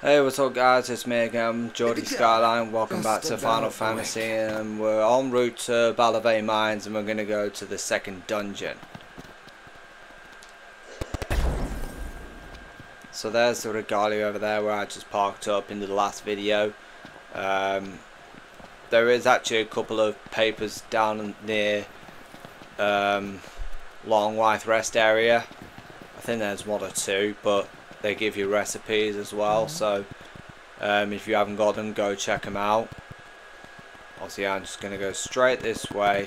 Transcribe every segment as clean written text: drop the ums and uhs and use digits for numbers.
Hey, what's up guys, it's me again, Jordy Skyline. Welcome back to Final Fantasy, and we're en route to Balouve Mines and we're going to go to the second dungeon. So there's the regalia over there where I just parked up in the last video. There is actually a couple of papers down near Long White Rest area. I think there's one or two, but they give you recipes as well, so if you haven't got them, go check them out. Obviously I'm just going to go straight this way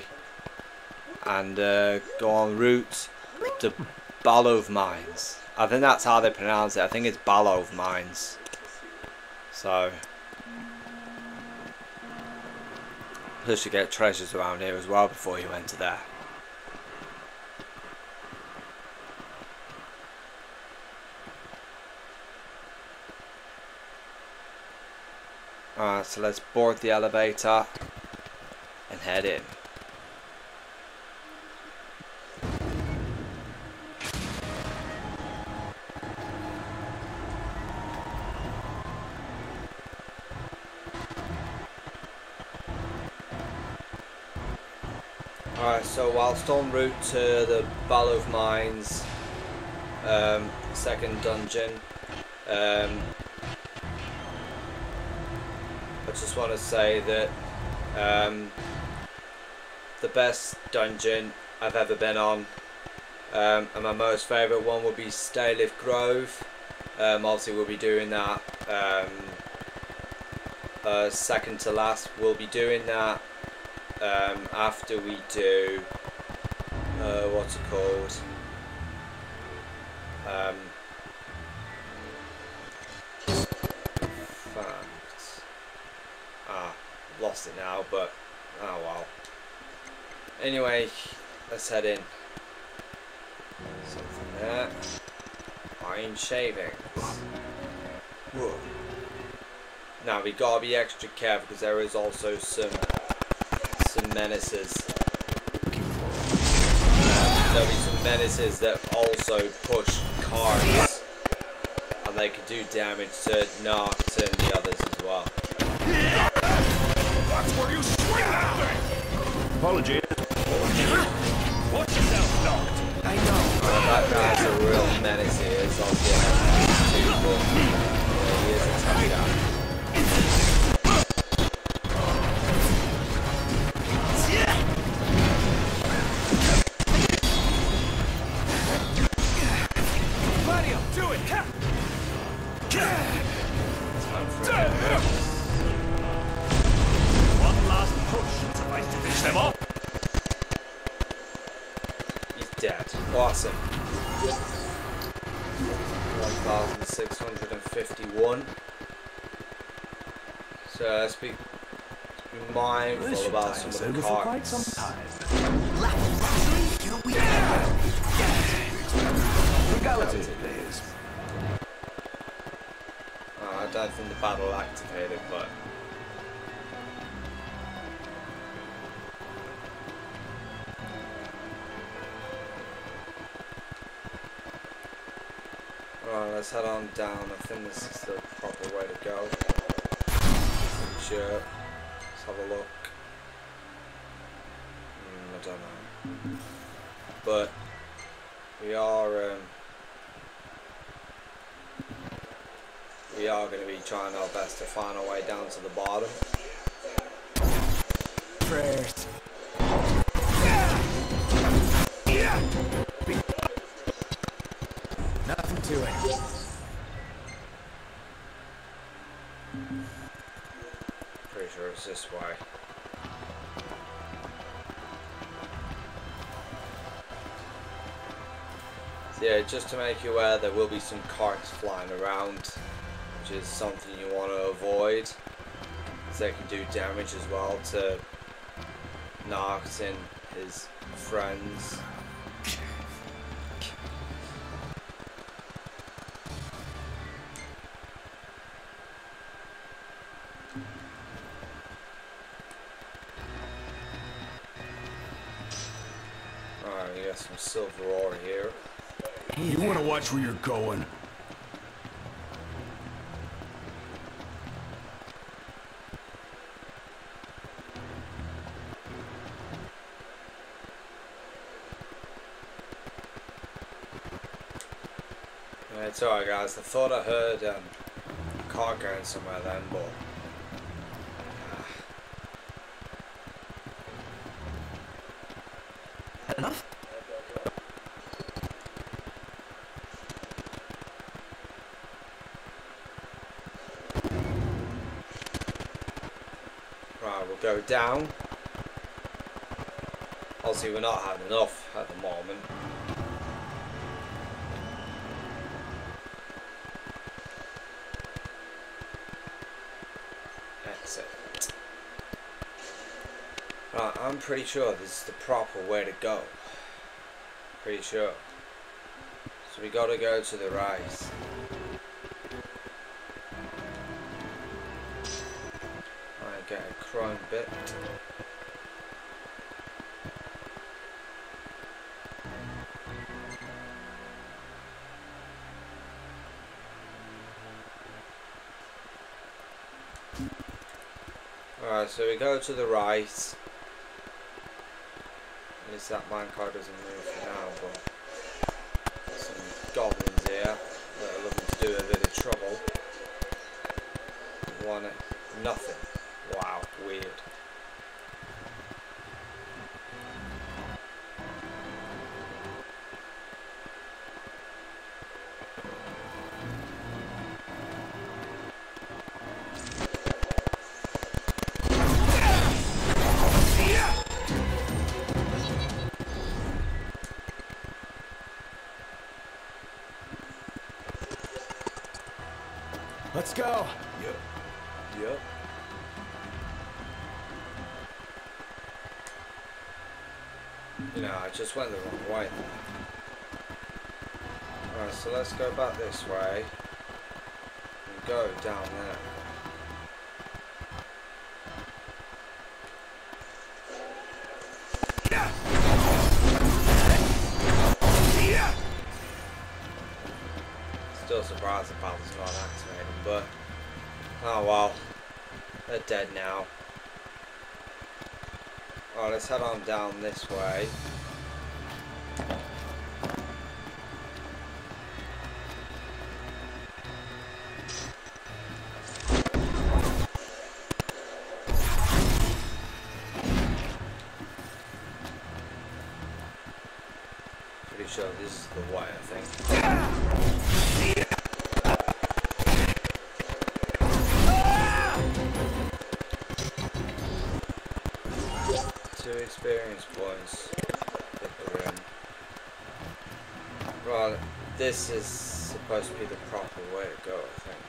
and go en route to Balouve Mines. I think that's how they pronounce it. I think it's Balouve Mines. So plus you get treasures around here as well before you enter there. Alright, so let's board the elevator and head in. Alright, so whilst en route to the Balouve Mines second dungeon, I just want to say that the best dungeon I've ever been on, and my most favourite one would be Balouve Grove. Obviously we'll be doing that second to last. We'll be doing that after we do what's it called? Lost it now, but oh well. Anyway, let's head in. Something there. Iron shavings. Whoa. Now we gotta be extra careful because there is also some menaces. There'll be some menaces that also push cars, and they can do damage to Noct and the others as well. That's where you swing that thing! Apologies. Watch yourself, Noct. I know. That guy's a real menace here. It's obviously too cool. He is a tough guy. Mario, do it! Time for it. One last push and suffice to finish them off. He's dead. Awesome. 1651. So let's be mindful about some of the cards. Legality, please. I don't think the battle activated, but alright, let's head on down. I think this is the proper way to go. Sure. Let's have a look. I don't know. But we are going to be trying our best to find our way down to the bottom. First. Nothing to it. Pretty sure it's this way. So yeah, just to make you aware, there will be some carts flying around, which is something you want to avoid, because they can do damage as well to Noct and his friends. Alright, we got some silver ore here. You want to watch where you're going. It's alright guys, I thought I heard a car going somewhere then, but Enough? right, we'll go down. Obviously we're not having enough at the moment. Exit. Right, I'm pretty sure this is the proper way to go. Pretty sure. So we gotta go to the right. Right, get a chrome bit. Alright, so we go to the right. At least that minecart doesn't move for now, but some goblins here that are looking to do a bit of trouble. Want it? Nothing. Wow, weird. Let's go. Yep. Yep. You know, I just went the wrong way. Alright, so let's go back this way and go down there. Still surprised the paddle's not activating, but oh well, they're dead now. Alright, let's head on down this way. Pretty sure this is the way, I think. 2 experience points. Hit the rim. Right, this is supposed to be the proper way to go, I think.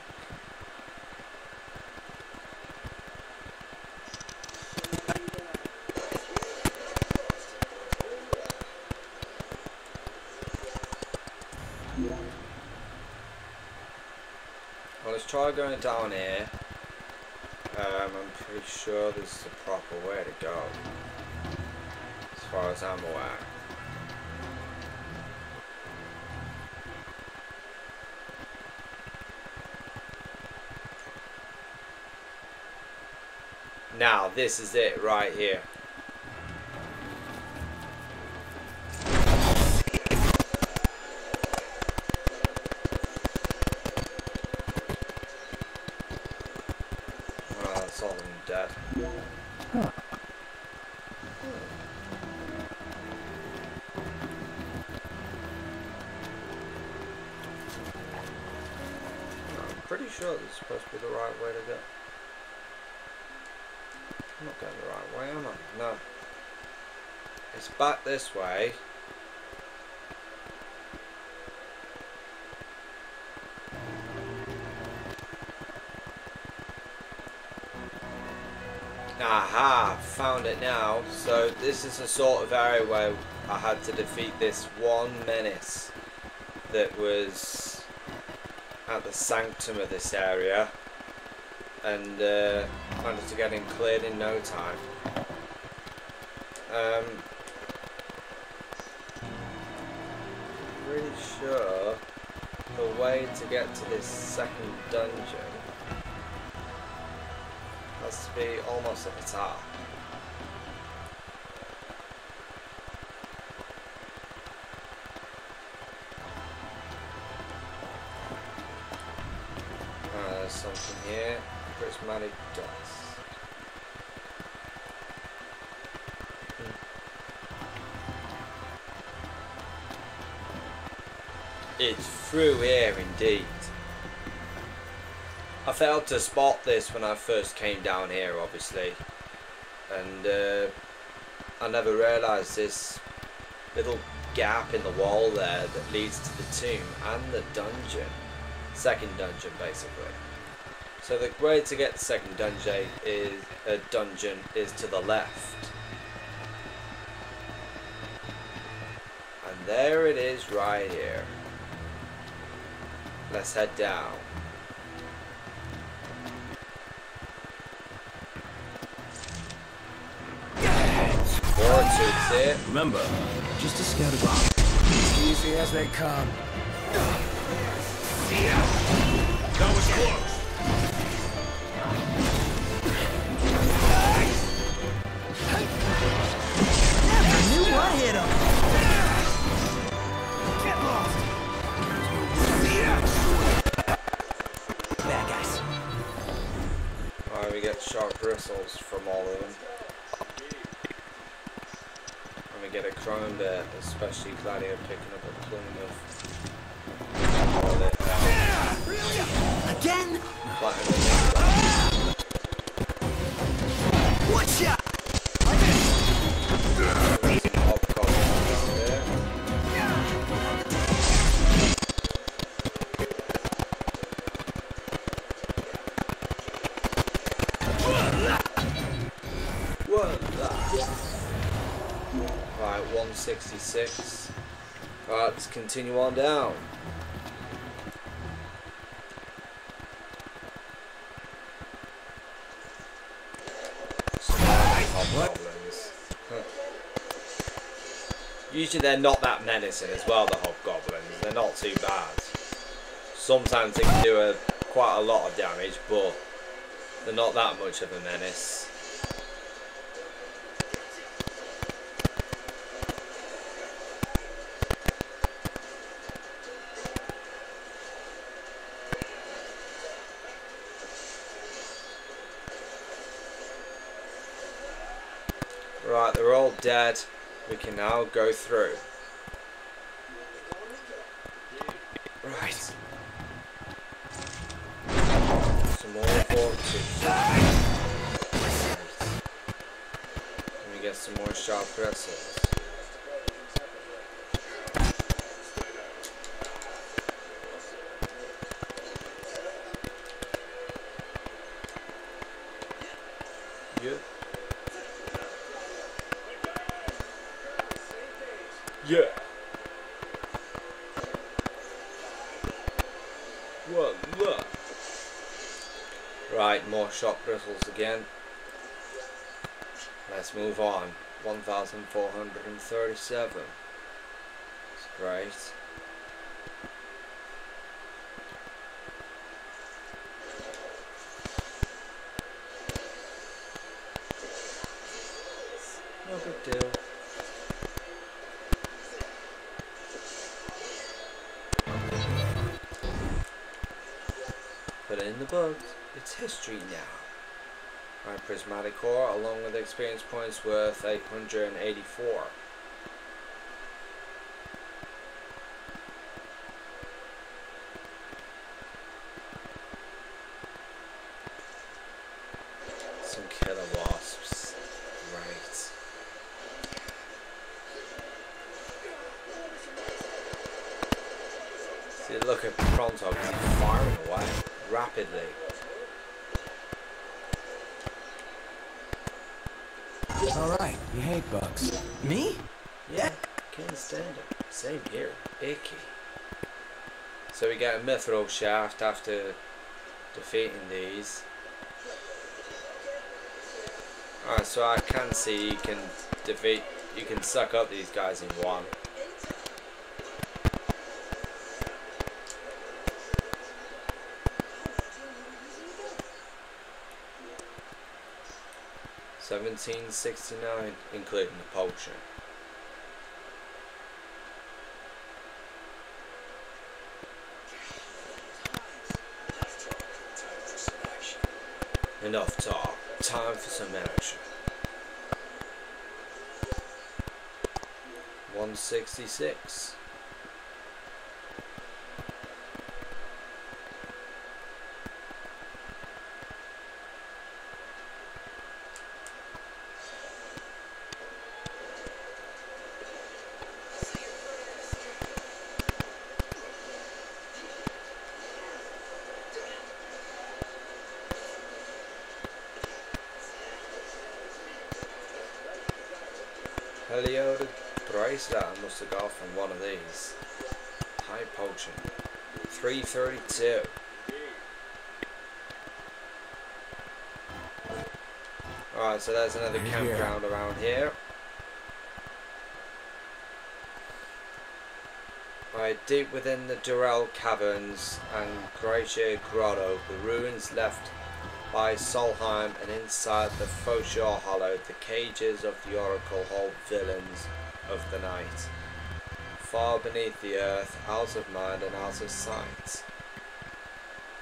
Well, let's try going down here. I'm pretty sure this is the proper way to go, as far as I'm aware. Now, this is it right here. That's all of them dead. Huh. I'm pretty sure this is supposed to be the right way to go. I'm not going the right way, am I? No. It's back this way. Aha, found it now. So this is a sort of area where I had to defeat this one menace that was at the sanctum of this area, and managed to get him cleared in no time. Pretty sure the way to get to this second dungeon has to be almost at the top. There's something here. Prismatic dust. It's through here indeed. I failed to spot this when I first came down here, obviously, and I never realised this little gap in the wall there that leads to the tomb and the dungeon. Second dungeon, basically. So the way to get the second dungeon is to the left. And there it is right here. Let's head down. Remember, just a scout about. Easy as they come. That was close. Never knew I hit him. Get lost. Bad guys. Alright, we get sharp bristles from all of them. And we get a chrome bit, especially Gladio picking up a plume of Again? platinum. Watch out! There's some hobgoblins down there. Right, 166. Right, let's continue on down. Hobgoblins. Huh. Usually they're not that menacing as well, the hobgoblins. They're not too bad. Sometimes they can do quite a lot of damage, but they're not that much of a menace. Right, they're all dead. We can now go through. Right. Some more fortitude. Let me get some more sharp bristles. Yep. Yeah. Well, look. Right, more shot bristles again. Let's move on. 1,437. That's great. No big deal. Put it in the books. It's history now. My prismatic core, along with experience points worth 884. Some killer wasps. Right. See, look at Pronto, he's firing away rapidly. Alright, you hate bugs. Me? Yeah, can't stand it. Same here. Icky. So we get a mithril shaft after defeating these. Alright, so I can see you can suck up these guys in one. $17.69, including the potion. Enough talk. Time for some action. 166. Helioda bracelet, I must have got from one of these. High potion. 332. Alright, so there's another campground around here. Right, deep within the Durrell Caverns and Glacier Grotto, the ruins left by Solheim, and inside the Foshaw Hollow, the cages of the Oracle hold villains of the night. Far beneath the earth, out of mind and out of sight.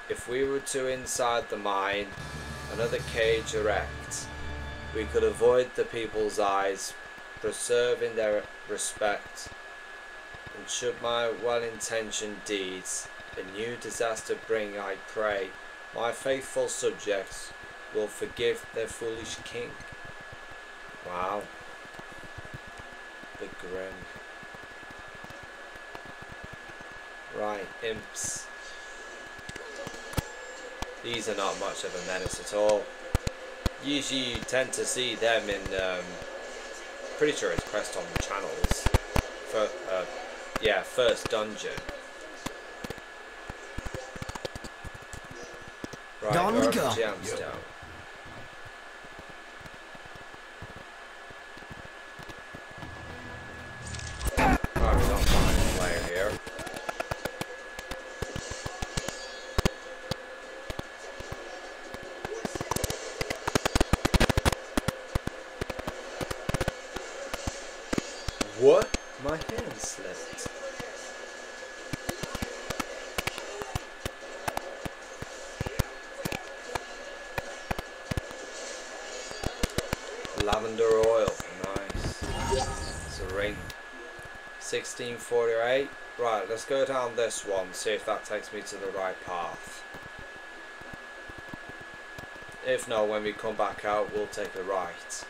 If we were to inside the mine, another cage erect, we could avoid the people's eyes, preserving their respect, and should my well-intentioned deeds a new disaster bring, I pray, my faithful subjects will forgive their foolish king. Wow. Bit grim. Right, imps. These are not much of a menace at all. Usually you tend to see them in, pretty sure it's Quest on Channels. For, yeah, first dungeon. Right, Down we go. Gemstone. Right, we don't find a player here. What? My hand slipped. Lavender oil, nice. It's a ring. 1648. Right, let's go down this one, see if that takes me to the right path. If not, when we come back out, we'll take a right.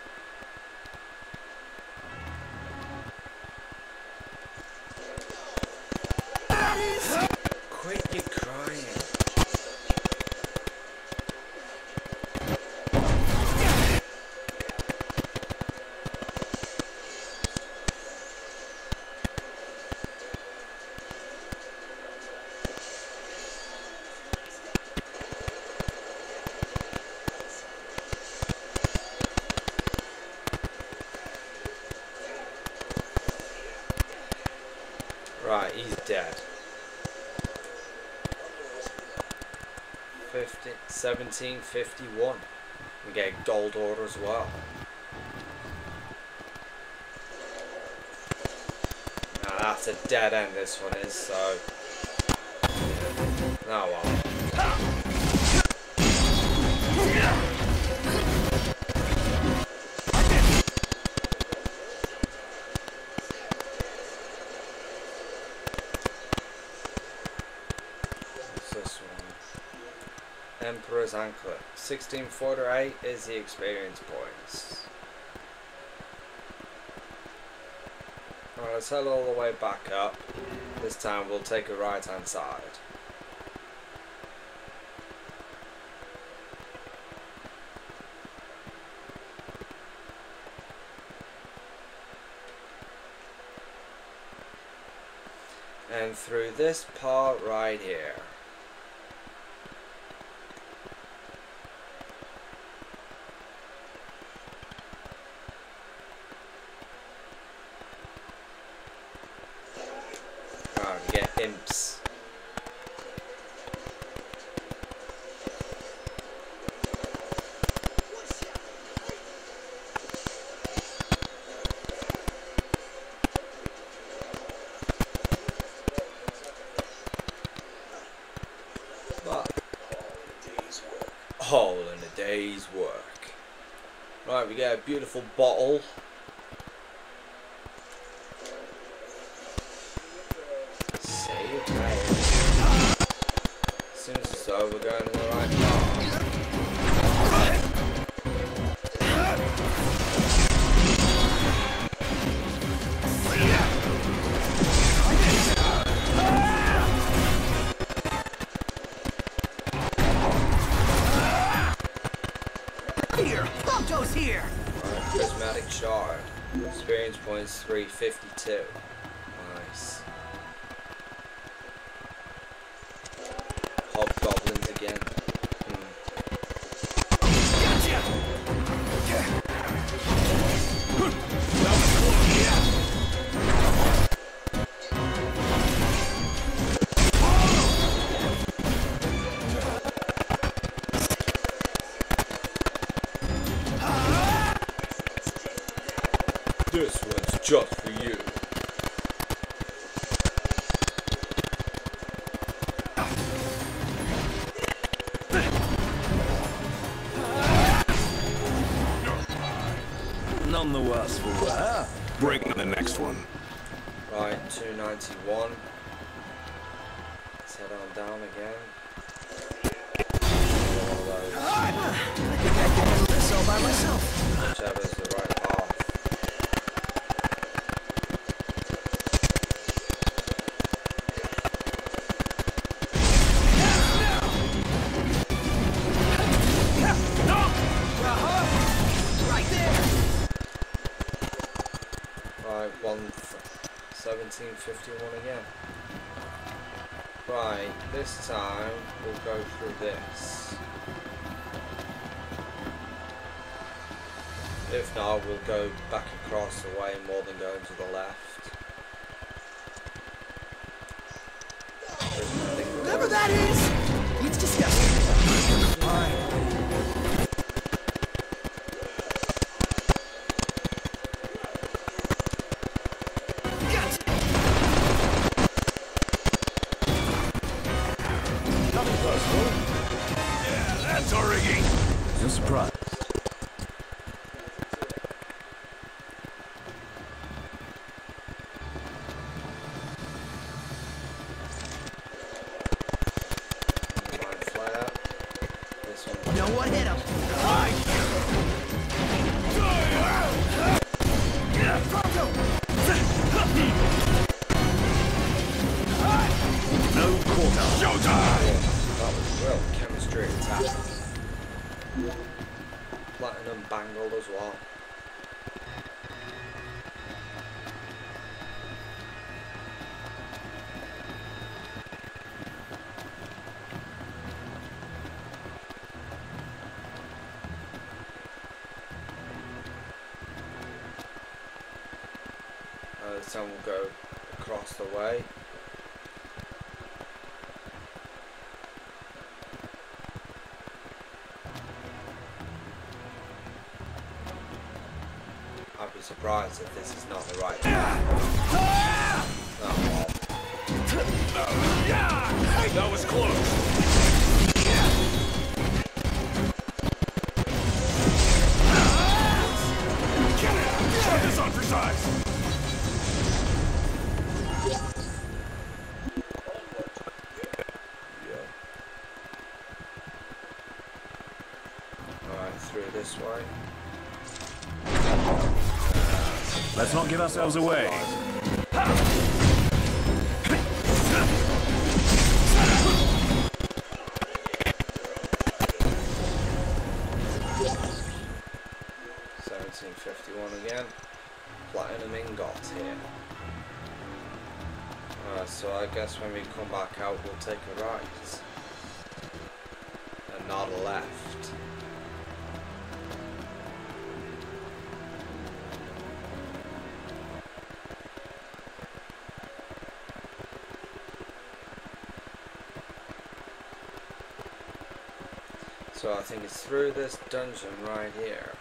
Quit your crying. Right, he's dead. 1751. We get a gold order as well. Now that's a dead end, this one is, so. Now what? Emperor's Anklet. 1648 is the experience points. Alright, let's head all the way back up. This time we'll take a right hand side. And through this part right here. Imps. all in a day's work. Right, we get a beautiful bottle. Save. Seems as though we're going in the right path. Here! Photos here! Alright, prismatic shard. Experience points 352. Nice. Hobgoblins again. This one's just for you. None the worse for wear. Bring the next one. Right, 291. Let's head on down again. One of those. I think I can handle this all by myself. Whichever's the right path. Right there! Right, 1751 again. Right, this time we'll go through this. If not, we'll go back across the way more than going to the left. Whatever that is! It's disgusting. Alright. Yeah, that's our rigging. No surprise. Mind flare. This one. No one hit him. No quarter. Showtime! That was real chemistry attack. Platinum bangle as well. This time we'll go across the way. I'd be surprised if this is not the right path. Oh, That was close. Get it! Try this on for size. alright, through this way. Let's not give ourselves away. Again, platinum ingot here. So I guess when we come back out we'll take a right and not a left. So I think it's through this dungeon right here.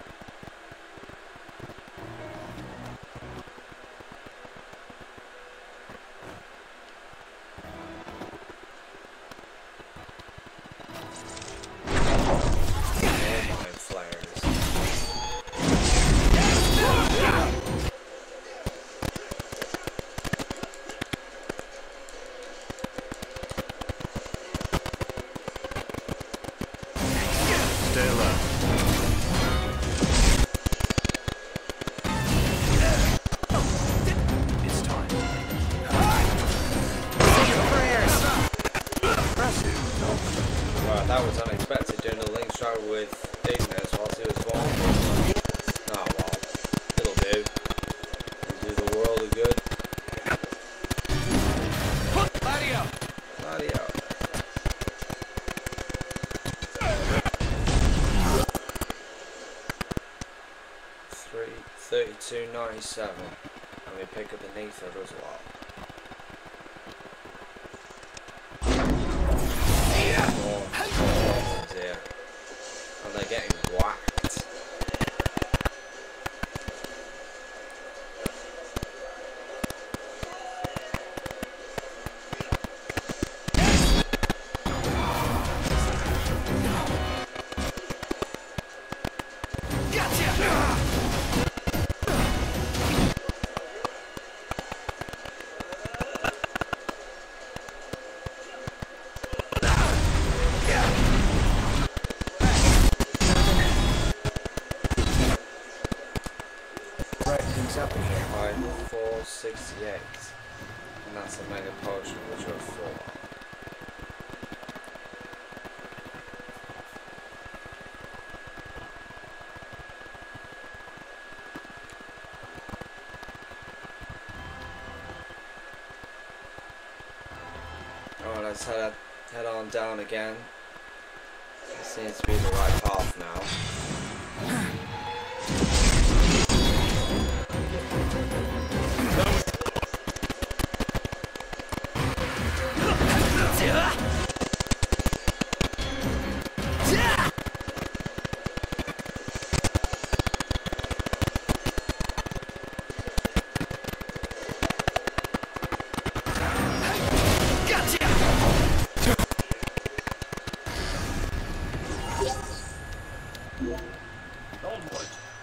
was unexpected doing a link strike with Ignis whilst he was vulnerable. Oh well, it'll do. It'll do the world a good. Mario! Mario. 32.97. And we pick up the Ether as well. More weapons here. And they're getting whacked. Up in here. 468, and that's a mega potion, which are 4. Alright, let's head on down again. It seems to be the right path now.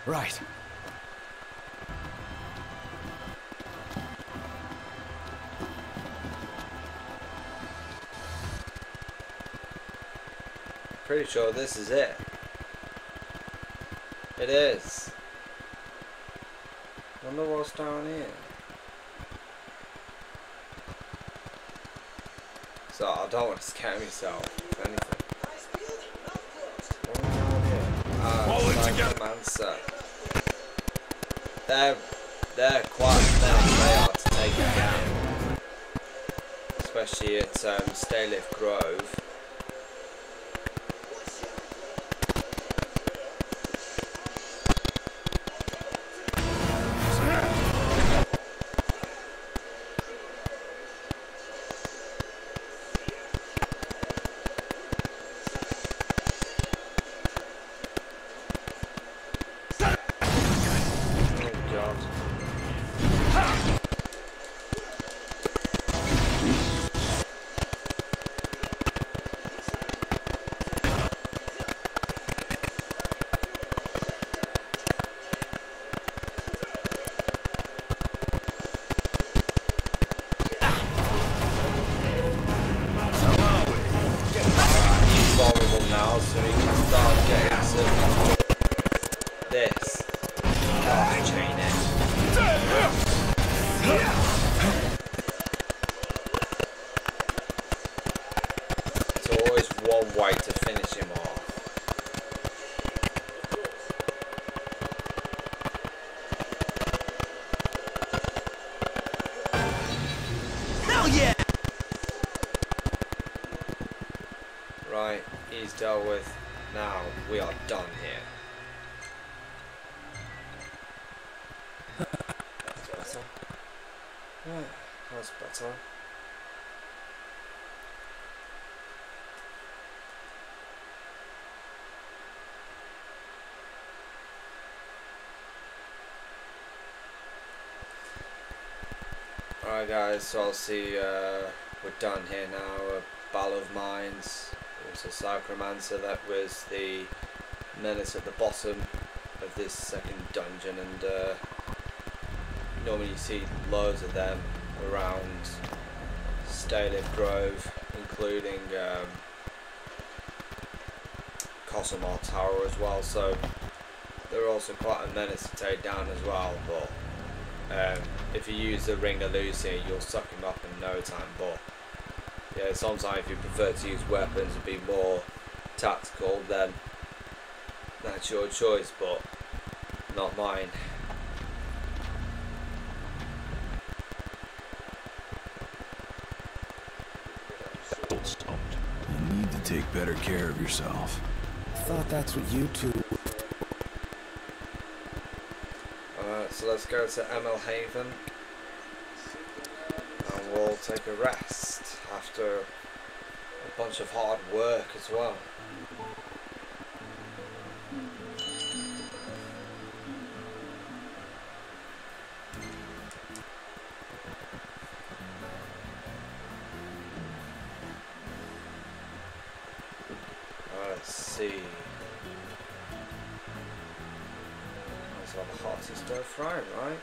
Right. Pretty sure this is it. It is. Wonder what's down here. So I don't want to scare myself, if anything. What's down here? Psychomancer. They're quite nice. They are to take it down. Especially at Balouve Grove. Now, so we can start getting some this chaining. It's always one way to finish him off. Hell yeah! Right, he's dealt with. Now we are done here. That's better. Yeah, that's better. Alright guys, so I'll see we're done here now. Balouve Mines. It was a Psychomancer that was the menace at the bottom of this second dungeon, and normally you see loads of them around Balouve Grove, including Cosmar Tower as well, so they're also quite a menace to take down as well. But if you use the Ring of Lucy, you'll suck him up in no time. But yeah, sometimes if you prefer to use weapons and be more tactical, then that's your choice, but not mine. Stopped. You need to take better care of yourself. Thought that's what you two... Alright, so let's go to ML Haven and we'll take a rest after a bunch of hard work as well. Let's see. Let's have a hearty stir fry, right?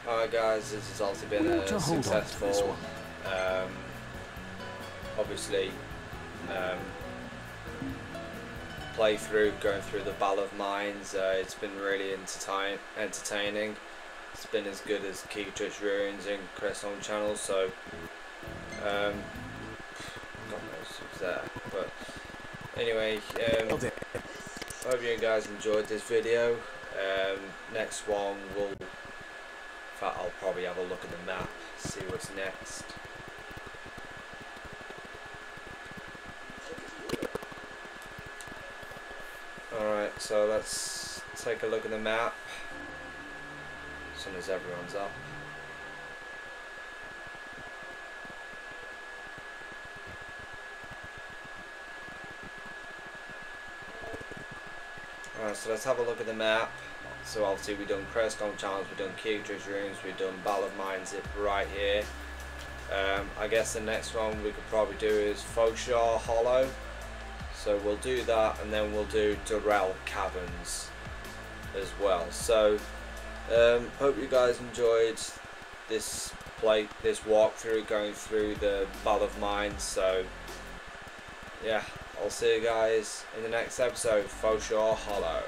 Alright guys, this has also been a successful, obviously, playthrough, going through the Balouve mines. It's been really entertaining. It's been as good as Keetrich Ruins and Crestone Channel, so God knows who's there. But anyway, hope you guys enjoyed this video. Next one I'll probably have a look at the map, see what's next. Alright, so let's take a look at the map as soon as everyone's up. Alright, so let's have a look at the map. So obviously we've done Crestone Channels, we've done Keetrich Ruins, we've done Balouve Mines right here. I guess the next one we could probably do is Foshaw Hollow. So we'll do that, and then we'll do Durrell Caverns as well. So hope you guys enjoyed this walkthrough going through the Balouve Mines. So yeah, I'll see you guys in the next episode, Foshaw Hollow.